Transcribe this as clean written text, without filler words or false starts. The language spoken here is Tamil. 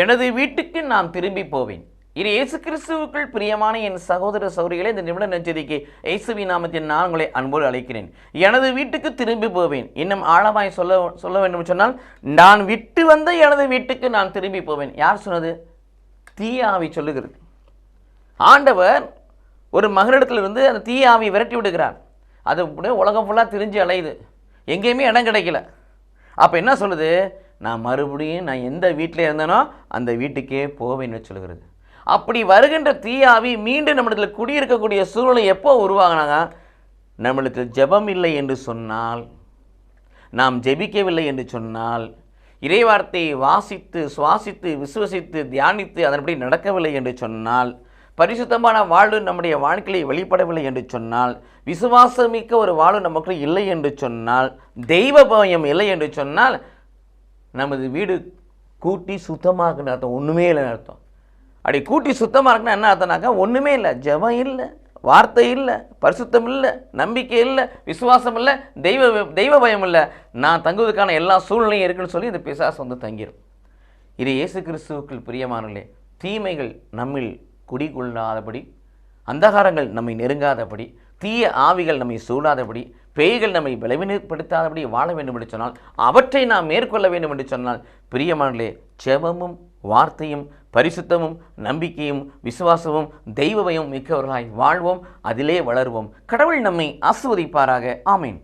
எனது வீட்டுக்கு நான் திரும்பி போவேன். இது இயேசு கிறிஸ்துவுக்குள் பிரியமான என் சகோதர சகோதரிகளே, இந்த நிமிட நற்செய்திக்கு இயேசுவின் நாமத்தில் நான் உங்களை அன்போடு அழைக்கிறேன். எனது வீட்டுக்கு திரும்பி போவேன். இன்னும் ஆழமாய் சொல்ல வேண்டும் சொன்னால், நான் விட்டு வந்த எனது வீட்டுக்கு நான் திரும்பி போவேன். யார் சொன்னது? தீய ஆவி சொல்லுகிறது. ஆண்டவர் ஒரு மகனிடத்திலிருந்து அந்த தீய ஆவியை விரட்டி விடுகிறார். அது உலகம் ஃபுல்லாக திரிஞ்சு அலையுது, எங்கேயுமே இடம் கிடைக்கல. அப்போ என்ன சொல்லுது? நான் மறுபடியும் நான் எந்த வீட்டில் இருந்தேனோ அந்த வீட்டுக்கே போவேன்னு சொல்லுகிறது. அப்படி வருகின்ற தீயாவி மீண்டும் நம்மிடத்தில் குடியிருக்கக்கூடிய சூழ்நிலை எப்போ உருவாகினாங்க? நம்மளுக்கு ஜெபம் இல்லை என்று சொன்னால், நாம் ஜெபிக்கவில்லை என்று சொன்னால், இறைவார்த்தையை வாசித்து சுவாசித்து விசுவசித்து தியானித்து அதன்படி நடக்கவில்லை என்று சொன்னால், பரிசுத்தமான வாழ்வு நம்முடைய வாழ்க்கையை வெளிப்படவில்லை என்று சொன்னால், விசுவாசமிக்க ஒரு வாழ்வு நமக்கு இல்லை என்று சொன்னால், தெய்வ பயம் இல்லை என்று சொன்னால், நமது வீடு கூட்டி சுத்தமாக அர்த்தம், ஒன்றுமே இல்லைன்னு அர்த்தம். அப்படி கூட்டி சுத்தமாக இருக்குன்னா என்ன அர்த்தம்னாக்கா, ஒன்றுமே இல்லை, ஜெபம் இல்லை, வார்த்தை இல்லை, பரிசுத்தம் இல்லை, நம்பிக்கை இல்லை, விசுவாசம் இல்லை, தெய்வ பயம் இல்லை, நான் தங்குவதற்கான எல்லா சூழ்நிலையும் இருக்குன்னு சொல்லி இந்த பிசாசு வந்து தங்கிடும். இது இயேசு கிறிஸ்துவுக்குள் பிரியமானவர்களே, தீமைகள் நம்மில் குடிகொள்ளாதபடி, அந்தகாரங்கள் நம்மை நெருங்காதபடி, தீய ஆவிகள் நம்மை சூழாதபடி, பேய்கள் நம்மை பலவீனப்படுத்தாதபடி வாழ வேண்டும் என்று சொன்னால், அவற்றை நாம் மேற்கொள்ள வேண்டும் என்று சொன்னால், பிரியமானவர்களே, ஜெபமும் வார்த்தையும் பரிசுத்தமும் நம்பிக்கையும் விசுவாசமும் தெய்வ பயம் மிக்கவர்களாய் வாழ்வோம், அதிலே வளருவோம். கடவுள் நம்மை ஆசீர்வதிப்பாராக. ஆமேன்.